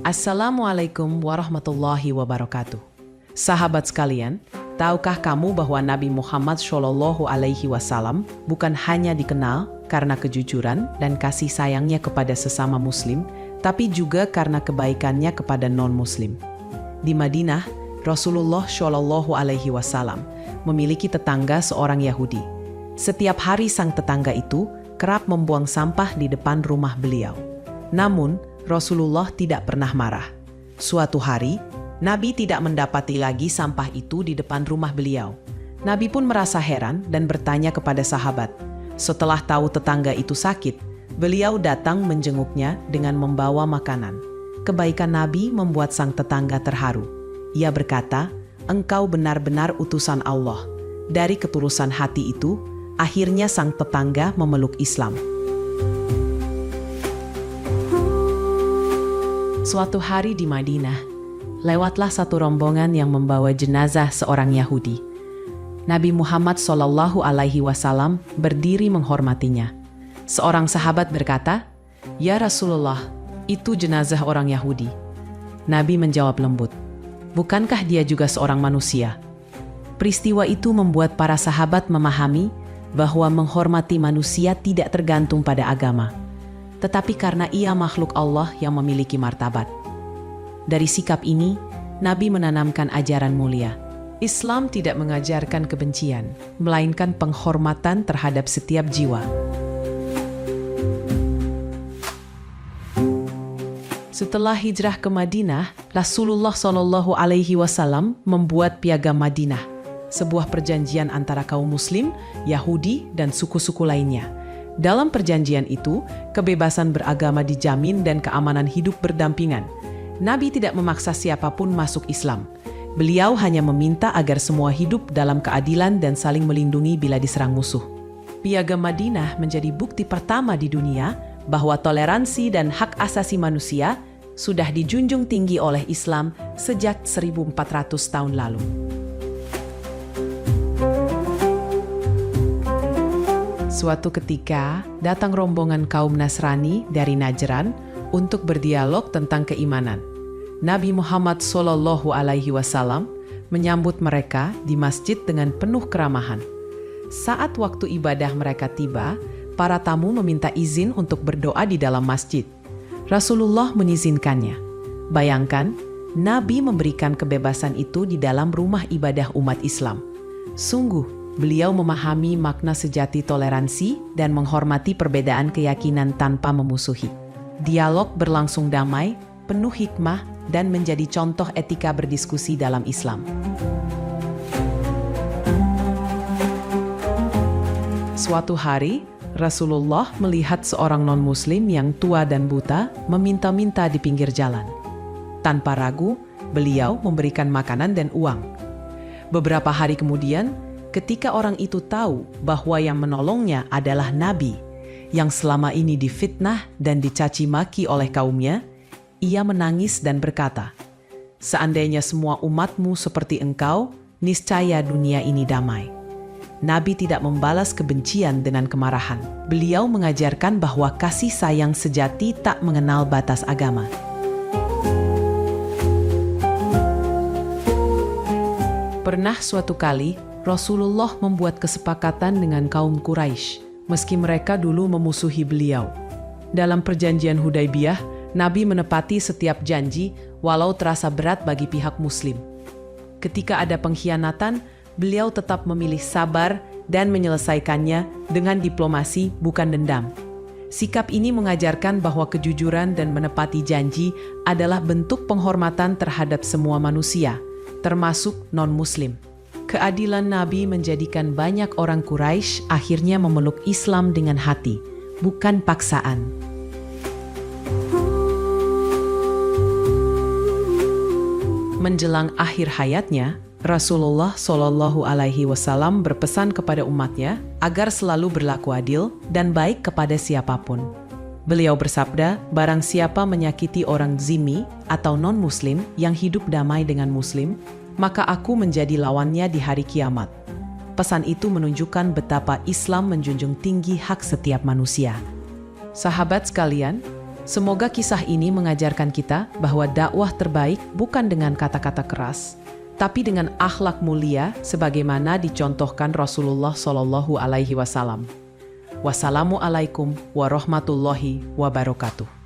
Assalamualaikum warahmatullahi wabarakatuh. Sahabat sekalian, tahukah kamu bahwa Nabi Muhammad SAW bukan hanya dikenal karena kejujuran dan kasih sayangnya kepada sesama muslim, tapi juga karena kebaikannya kepada non-muslim. Di Madinah, Rasulullah SAW memiliki tetangga seorang Yahudi. Setiap hari sang tetangga itu kerap membuang sampah di depan rumah beliau. Namun, Rasulullah tidak pernah marah. Suatu hari, Nabi tidak mendapati lagi sampah itu di depan rumah beliau. Nabi pun merasa heran dan bertanya kepada sahabat. Setelah tahu tetangga itu sakit, beliau datang menjenguknya dengan membawa makanan. Kebaikan Nabi membuat sang tetangga terharu. Ia berkata, "Engkau benar-benar utusan Allah." Dari ketulusan hati itu, akhirnya sang tetangga memeluk Islam. Suatu hari di Madinah, lewatlah satu rombongan yang membawa jenazah seorang Yahudi. Nabi Muhammad SAW berdiri menghormatinya. Seorang sahabat berkata, "Ya Rasulullah, itu jenazah orang Yahudi." Nabi menjawab lembut, "Bukankah dia juga seorang manusia?" Peristiwa itu membuat para sahabat memahami bahwa menghormati manusia tidak tergantung pada agama, tetapi karena ia makhluk Allah yang memiliki martabat. Dari sikap ini, Nabi menanamkan ajaran mulia. Islam tidak mengajarkan kebencian, melainkan penghormatan terhadap setiap jiwa. Setelah hijrah ke Madinah, Rasulullah SAW membuat Piagam Madinah, sebuah perjanjian antara kaum Muslim, Yahudi, dan suku-suku lainnya. Dalam perjanjian itu, kebebasan beragama dijamin dan keamanan hidup berdampingan. Nabi tidak memaksa siapapun masuk Islam. Beliau hanya meminta agar semua hidup dalam keadilan dan saling melindungi bila diserang musuh. Piagam Madinah menjadi bukti pertama di dunia bahwa toleransi dan hak asasi manusia sudah dijunjung tinggi oleh Islam sejak 1400 tahun lalu. Suatu ketika, datang rombongan kaum Nasrani dari Najran untuk berdialog tentang keimanan. Nabi Muhammad SAW menyambut mereka di masjid dengan penuh keramahan. Saat waktu ibadah mereka tiba, para tamu meminta izin untuk berdoa di dalam masjid. Rasulullah mengizinkannya. Bayangkan, Nabi memberikan kebebasan itu di dalam rumah ibadah umat Islam. Sungguh, beliau memahami makna sejati toleransi dan menghormati perbedaan keyakinan tanpa memusuhi. Dialog berlangsung damai, penuh hikmah, dan menjadi contoh etika berdiskusi dalam Islam. Suatu hari, Rasulullah melihat seorang non-muslim yang tua dan buta meminta-minta di pinggir jalan. Tanpa ragu, beliau memberikan makanan dan uang. Beberapa hari kemudian, ketika orang itu tahu bahwa yang menolongnya adalah Nabi, yang selama ini difitnah dan dicaci maki oleh kaumnya, ia menangis dan berkata, "Seandainya semua umatmu seperti engkau, niscaya dunia ini damai." Nabi tidak membalas kebencian dengan kemarahan. Beliau mengajarkan bahwa kasih sayang sejati tak mengenal batas agama. Pernah suatu kali, Rasulullah membuat kesepakatan dengan kaum Quraisy, meski mereka dulu memusuhi beliau. Dalam perjanjian Hudaybiyah, Nabi menepati setiap janji walau terasa berat bagi pihak Muslim. Ketika ada pengkhianatan, beliau tetap memilih sabar dan menyelesaikannya dengan diplomasi, bukan dendam. Sikap ini mengajarkan bahwa kejujuran dan menepati janji adalah bentuk penghormatan terhadap semua manusia, termasuk non-Muslim. Keadilan Nabi menjadikan banyak orang Quraisy akhirnya memeluk Islam dengan hati, bukan paksaan. Menjelang akhir hayatnya, Rasulullah SAW berpesan kepada umatnya agar selalu berlaku adil dan baik kepada siapapun. Beliau bersabda, "Barang siapa menyakiti orang zimmi atau non-muslim yang hidup damai dengan muslim, maka aku menjadi lawannya di hari kiamat." Pesan itu menunjukkan betapa Islam menjunjung tinggi hak setiap manusia. Sahabat sekalian, Semoga kisah ini mengajarkan kita bahwa dakwah terbaik bukan dengan kata-kata keras, tapi dengan akhlak mulia sebagaimana dicontohkan Rasulullah Shallallahu Alaihi Wasallam. Wassalamualaikum warahmatullahi wabarakatuh.